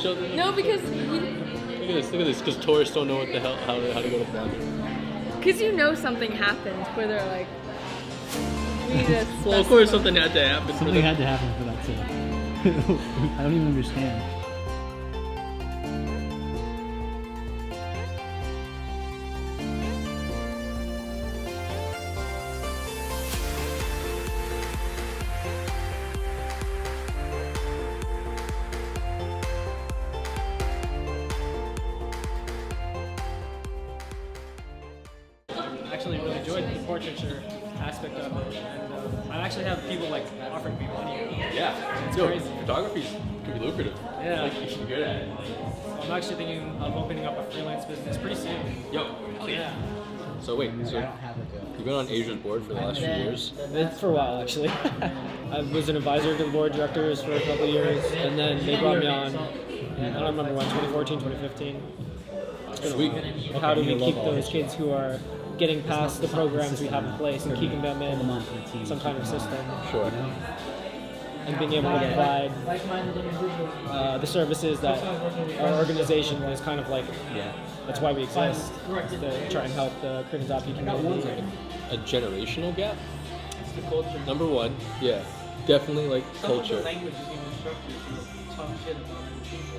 Show them. No, because Look at this. Because tourists don't know what the hell how to go to Brazil. because something happened where they're like, we need a Well, of course something had to happen. Something had to happen for that too. I don't even understand. Actually really enjoyed the portraiture aspect of it, and I actually have people like offering me money. Yeah. It's Yo, crazy. photography can be lucrative. Yeah. Like, you should be good at it. I'm actually thinking of opening up a freelance business pretty soon. Yo, hell yeah. So wait, so you've been on Asia's board for the last few years? It's for a while actually. I was an advisor to the board of directors for a couple of years, and then they brought me on. I don't remember when, 2014, 2015. Sweet. How do we keep those kids who are getting past the programs we have in place and keeping them in some kind of system? Sure. And being able to provide the services that our organization is kind of like, that's why we exist, to try and help the Korean Adoptee community. A generational gap? Number one, yeah. Definitely like culture.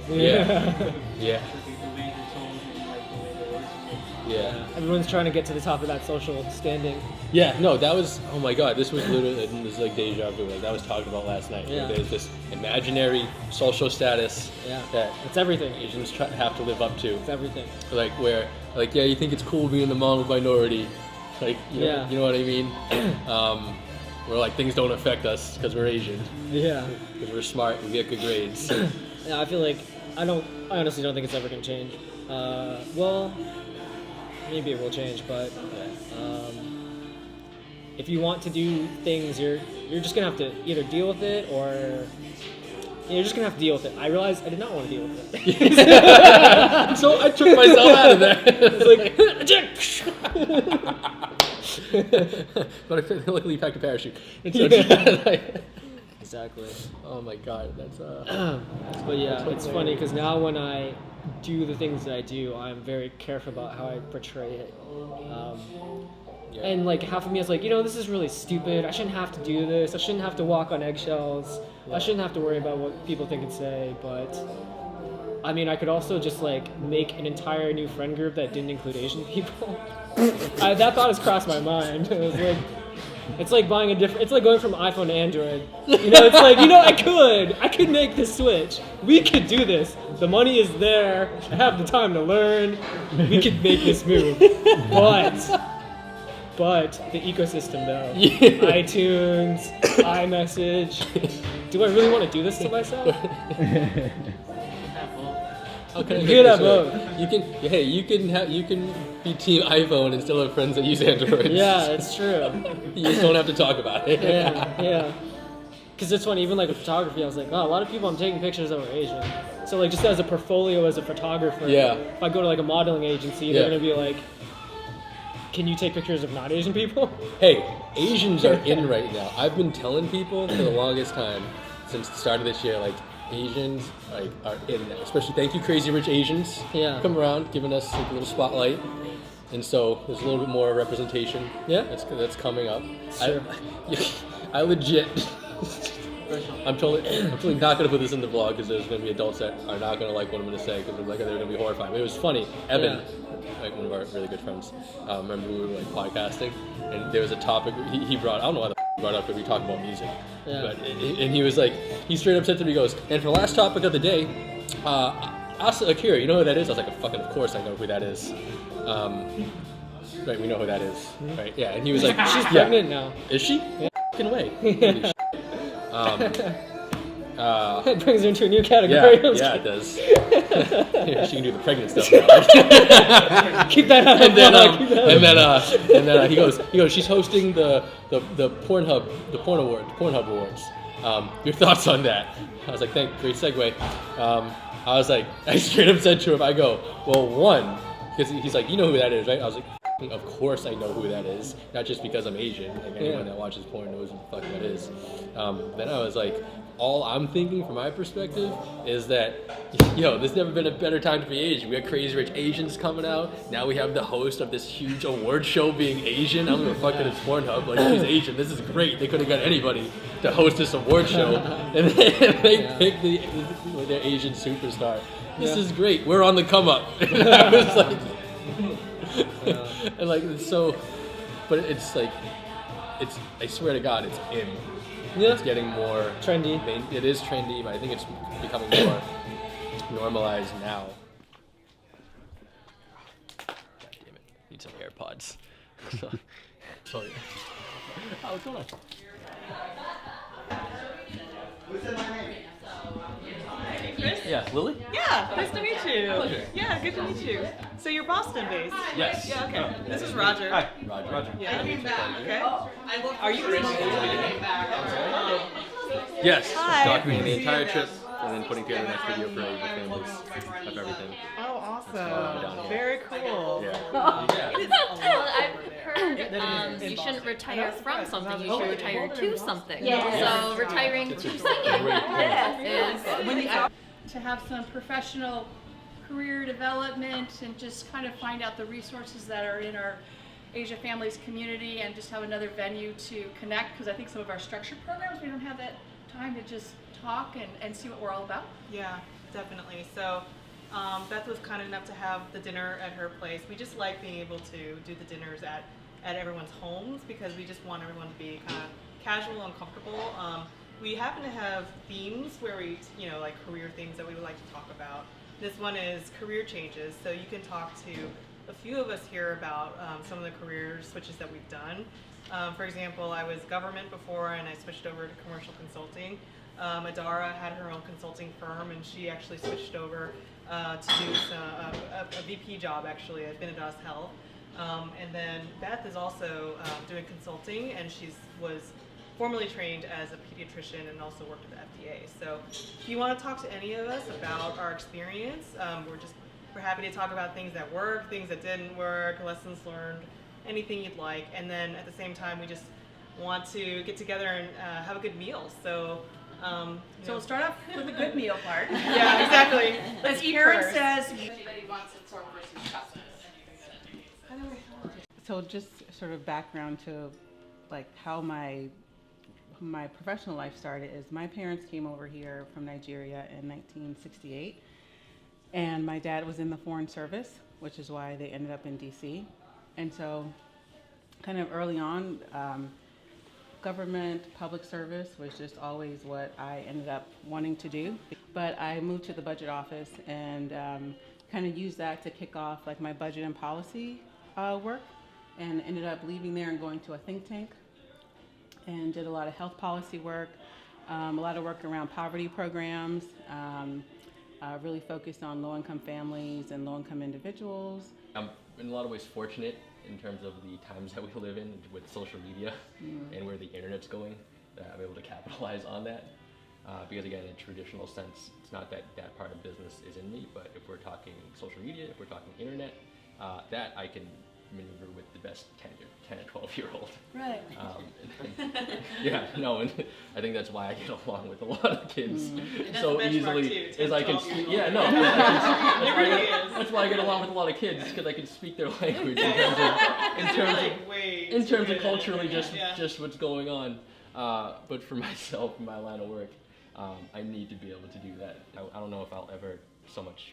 Yeah. Yeah. Yeah. Everyone's trying to get to the top of that social standing. Yeah, no, that was, oh my god, this was literally, this is like deja vu, like that was talked about last night. Yeah. There's this imaginary social status that It's everything. Asians have to live up to. It's everything. Like where, like, yeah, you think it's cool being the model minority, like, you know what I mean? Where like things don't affect us because we're Asian. Yeah. Because we're smart, we get good grades. Yeah, I feel like, I honestly don't think it's ever going to change. Well, maybe it will change, but if you want to do things, you're just gonna have to either deal with it or you're just gonna have to deal with it. I realized I did not want to deal with it. So I took myself out of there. It's like, But I luckily you packed a parachute. And so exactly. oh my god, that's But yeah, it's funny because now when I do the things that I do, I'm very careful about how I portray it. And like half of me is like, this is really stupid. I shouldn't have to do this. I shouldn't have to walk on eggshells. I shouldn't have to worry about what people think and say. But I mean, I could also just like make an entire new friend group that didn't include Asian people. That thought has crossed my mind. It was like, it's like buying it's like going from iPhone to Android. It's like, I could make this switch. We could do this. The money is there. I have the time to learn. We could make this move. But the ecosystem though. iTunes, iMessage. Do I really want to do this to myself? okay. You could have both. You can be team iPhone and still have friends that use Android. Yeah, it's true. You just don't have to talk about it. Yeah. Because it's funny, even like with photography, I was like, a lot of people I'm taking pictures that were Asian. So like just as a portfolio as a photographer, if I go to like a modeling agency, they're gonna be like, can you take pictures of not Asian people? Hey, Asians are in right now. I've been telling people for the longest time since the start of this year, like Asians are in now. Especially thank you Crazy Rich Asians. Yeah. Come around, giving us like, a little spotlight. And so there's a little bit more representation. Yeah. That's coming up. Sure. I legit I'm totally not gonna put this in the vlog because there's gonna be adults that are not gonna like what I'm gonna say because they're gonna be horrified. But it was funny. Evan, like one of our really good friends, remember we were like podcasting and there was a topic he brought. I don't know why he brought up, but we talked about music. Yeah. But and he was like, he straight up said to me, he goes, and for the last topic of the day, Asa Akira, you know who that is? I was like, fucking of course I know who that is. Right, we know who that is. Right, yeah. And he was like, she's pregnant now. Is she? Yeah. Fucking way. Holy shit. It brings her into a new category. Yeah, it does. Yeah, she can do the pregnant stuff now. Keep that out. And then he goes. She's hosting the Pornhub Awards. Your thoughts on that? I was like, great segue. I was like, I straight up said to him, I go, well, one, because he's like, you know who that is, right? I was like, of course I know who that is, not just because I'm Asian. Like anyone that watches porn knows who the fuck that is. Then I was like, all I'm thinking from my perspective is that, yo, there's never been a better time to be Asian. We got Crazy Rich Asians coming out. Now we have the host of this huge award show being Asian. I don't give a fuck that it's Pornhub. Like, she's Asian. This is great. They could have got anybody to host this award show, and they picked their Asian superstar. This is great. We're on the come up. And I was like, and like, it's so, but it's like, it's, I swear to God, it's in. Yeah. It's getting more Trendy. It is trendy, but I think it's becoming more normalized now. God damn it! Need some AirPods. Sorry. Oh, what's going on? Chris? Yeah, Lily. Yeah, nice to meet you. Pleasure. Yeah, good to meet you. So you're Boston based? Yes. Yeah, okay. Oh, This is Roger. Hi, Roger. Yeah. Okay. Are you Yes. Hi. Documenting the entire trip and then putting together the next video for the families of everything. Oh, down awesome. here. Very cool. Yeah. Well, I've heard you shouldn't retire from something, you should retire to something. So retiring to singing is When you to have some professional career development and just kind of find out the resources that are in our Asia Families community and just have another venue to connect, because I think some of our structured programs, we don't have that time to just talk and see what we're all about. Yeah, definitely. So Beth was kind enough to have the dinner at her place. We just like being able to do the dinners at everyone's homes because we just want everyone to be kind of casual and comfortable. We happen to have themes where we, like career things that we would like to talk about. This one is career changes, so you can talk to a few of us here about some of the career switches that we've done. For example, I was government before and I switched over to commercial consulting. Adara had her own consulting firm and she actually switched over to do a VP job actually at Benedas Health. And then Beth is also doing consulting and she was formerly trained as a pediatrician and also worked at the FDA. So if you want to talk to any of us about our experience, we're happy to talk about things that worked, things that didn't work, lessons learned, anything you'd like. And then at the same time, we just want to get together and have a good meal. So So we'll start off with the good meal part. yeah, exactly. As Karen first. says, So just sort of background to like how my professional life started is my parents came over here from Nigeria in 1968 and my dad was in the Foreign Service, which is why they ended up in DC. And so kind of early on, government, public service was just always what I ended up wanting to do. But I moved to the budget office and kind of used that to kick off like my budget and policy work, and ended up leaving there and going to a think tank and did a lot of health policy work, a lot of work around poverty programs, really focused on low-income families and low-income individuals. I'm in a lot of ways fortunate in terms of the times that we live in with social media and where the internet's going, that I'm able to capitalize on that. Because again, in a traditional sense, it's not that that part of business is in me, but if we're talking social media, if we're talking internet, that I can maneuver with the best 10 or 12-year-old. right. Yeah, no, and I think that's why I get along with a lot of kids so That's a benchmark easily. too, Is I can 12 year speak. old. Yeah, no. It really is. That's why I get along with a lot of kids because I can speak their language in terms of culturally just what's going on. But for myself, in my line of work, I need to be able to do that. I don't know if I'll ever so much.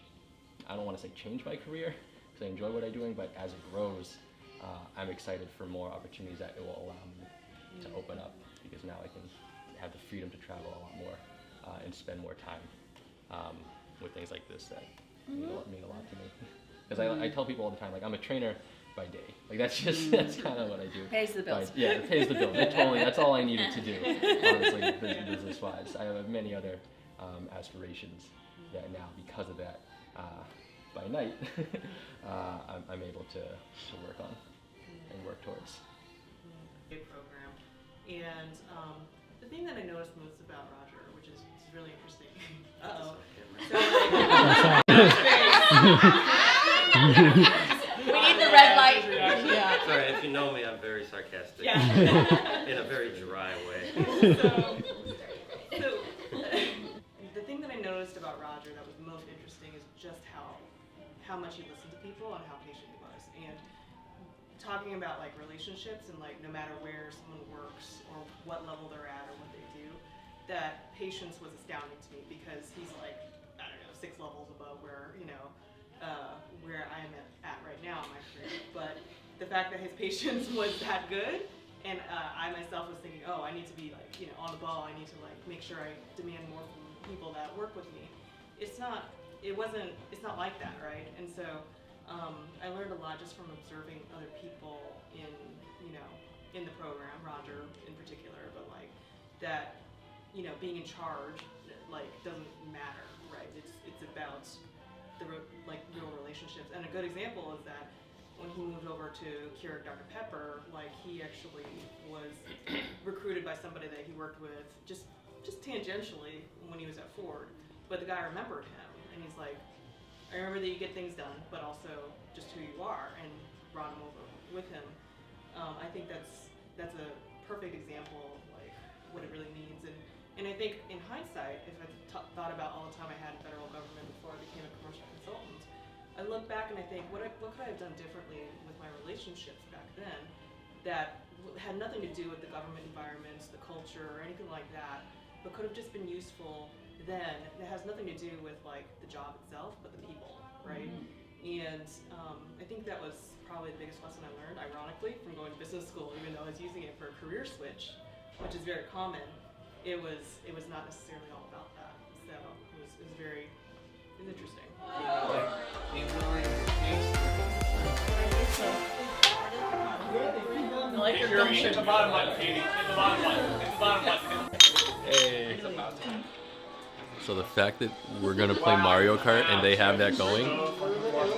I don't want to say change my career because I enjoy what I'm doing, but as it grows, I'm excited for more opportunities that it will allow me to open up because now I can have the freedom to travel a lot more and spend more time with things like this that mean a lot to me. Because I tell people all the time, like I'm a trainer by day. Like that's kind of what I do. Pays the bills. It pays the bills. That's all I needed to do, honestly, business-wise. I have many other aspirations that now, because of that, by night, I'm able to work on and work towards. Program. And the thing that I noticed most about Roger, which is really interesting. we need the red light. Yeah. Sorry, if you know me, I'm very sarcastic. Yeah. In a very dry way. So how much he listened to people and how patient he was. And talking about like relationships and like no matter where someone works or what level they're at or what they do, that patience was astounding to me because he's like, I don't know, 6 levels above where, you know, where I am at right now in my career. But the fact that his patience was that good, and I myself was thinking, oh, I need to be like, you know, on the ball. I need to like make sure I demand more from people that work with me. It's not like that, right? And so I learned a lot just from observing other people in, you know, in the program, Roger in particular, but like that, you know, being in charge, like doesn't matter, right? It's about the real relationships. And a good example is that when he moved over to cure Dr. Pepper, like he actually was recruited by somebody that he worked with just tangentially when he was at Ford. But the guy remembered him, and he's like, I remember that you get things done, but also just who you are, and brought him over with him. I think that's a perfect example of like what it really means. And I think in hindsight, if I thought about all the time I had in federal government before I became a commercial consultant, I look back and I think, what could I have done differently with my relationships back then that had nothing to do with the government environments, the culture, or anything like that, but could have just been useful then. It has nothing to do with like the job itself, but the people, right? And I think that was probably the biggest lesson I learned, ironically, from going to business school, even though I was using it for a career switch, which is very common. It was not necessarily all about that. So it was interesting. I like your gum shit. The bottom one, Katie. The bottom one. The bottom one. Hey. So the fact that we're gonna play Mario Kart and they have that going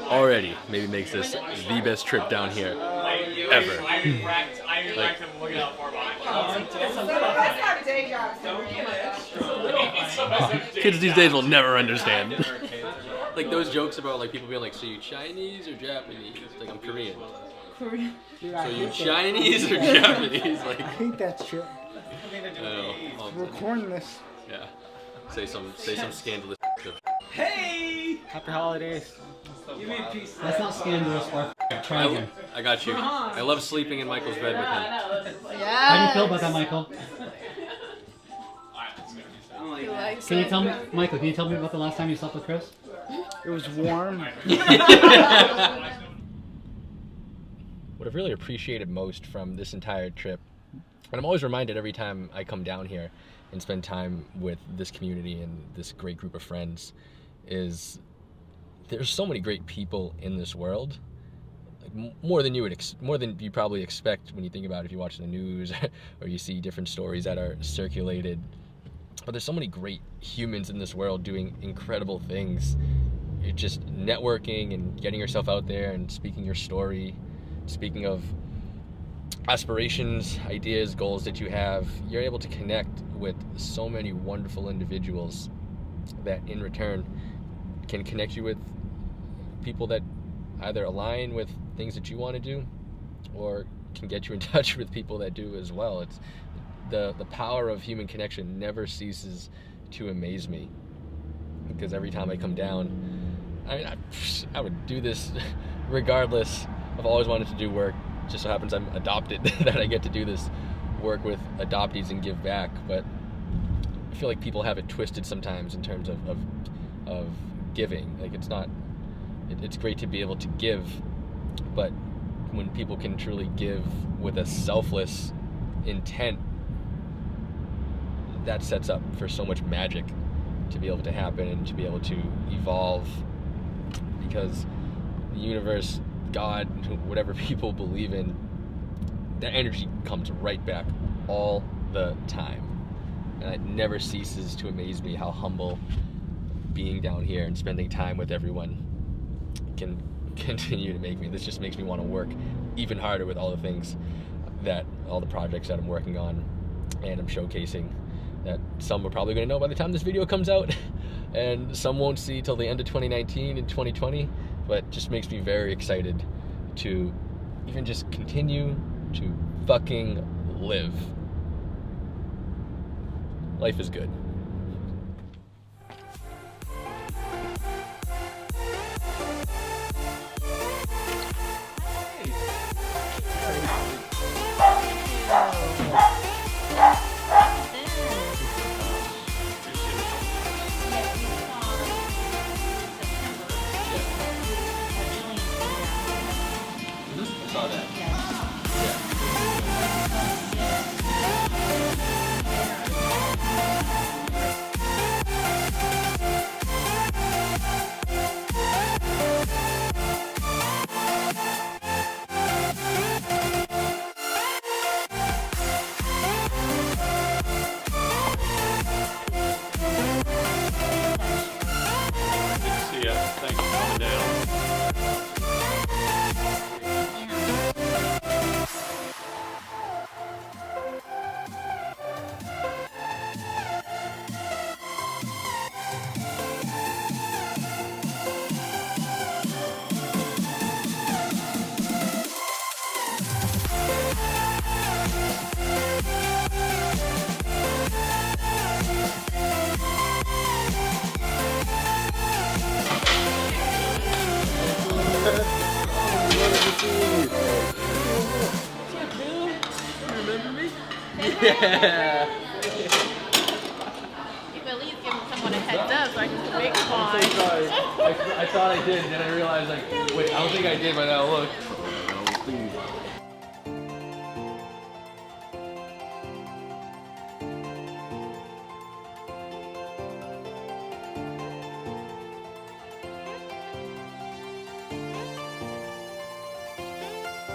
already maybe makes this the best trip down here ever. Like, kids these days will never understand. Like those jokes about like people being like, so you Chinese or Japanese? Like I'm Korean. Korean. So you Chinese or Japanese? Like I hate that shit. We're recording this. Yeah. Say some scandalous shit. Hey! Happy holidays. You mean peace. That's not scandalous. Try again. I got you. I love sleeping in Michael's bed with him. How do you feel about that, Michael? He likes Can you it. tell me, Michael? Can you tell me about the last time you slept with Chris? It was warm. What I've really appreciated most from this entire trip, and I'm always reminded every time I come down here and spend time with this community and this great group of friends, is there's so many great people in this world, like more than you probably expect when you think about it if you watch the news or you see different stories that are circulated. But there's so many great humans in this world doing incredible things. You're just networking and getting yourself out there and speaking your story. Speaking of aspirations, ideas, goals that you have, you're able to connect with so many wonderful individuals that in return can connect you with people that either align with things that you want to do or can get you in touch with people that do as well. It's the power of human connection never ceases to amaze me, because every time I come down, I would do this regardless. I've always wanted to do work. Just so happens I'm adopted that I get to do this work with adoptees and give back. But I feel like people have it twisted sometimes in terms of giving. Like it's great to be able to give, but when people can truly give with a selfless intent, that sets up for so much magic to be able to happen and to be able to evolve, because the universe, God, whatever people believe in, that energy comes right back all the time. And it never ceases to amaze me how humble being down here and spending time with everyone can continue to make me. This just makes me want to work even harder with all the projects that I'm working on and I'm showcasing, that some are probably going to know by the time this video comes out and some won't see till the end of 2019 and 2020, but just makes me very excited to even just continue to fucking live. Life is good. saw that. See ya. Thanks for coming down. Yeah. You could at least give someone a heads up so I can make I'm so sorry. I thought I did, and then I realized, like, wait, I don't think I did by that look.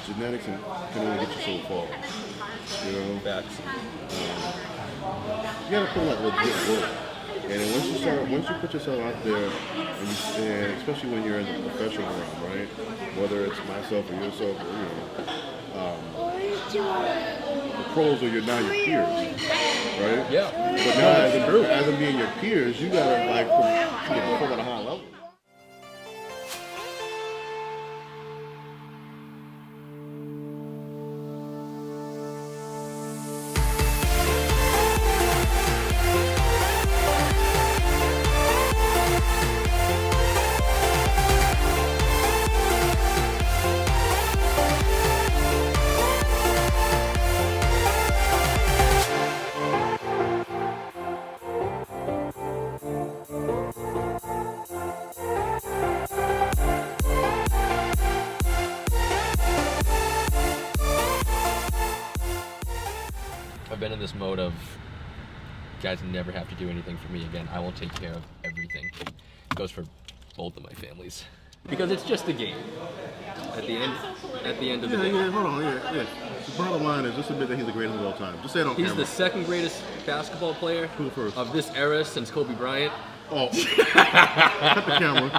Genetics can only get you so far. You know? Facts. You gotta put like legit work. And then once you put yourself out there, and especially when you're in the professional realm, right? Whether it's myself or yourself, or the pros are now your peers, right? Yeah. But now as them being your peers, you gotta like perform at a high level. I've been in this mode of, guys never have to do anything for me again. I will take care of everything. It goes for both of my families. Because it's just a game. At the end of the day. Yeah, hold on, yeah. The bottom line is just admit that he's the greatest of all time. Just say it on camera. He's the second greatest basketball player Who first? of this era since Kobe Bryant. Oh, cut the camera.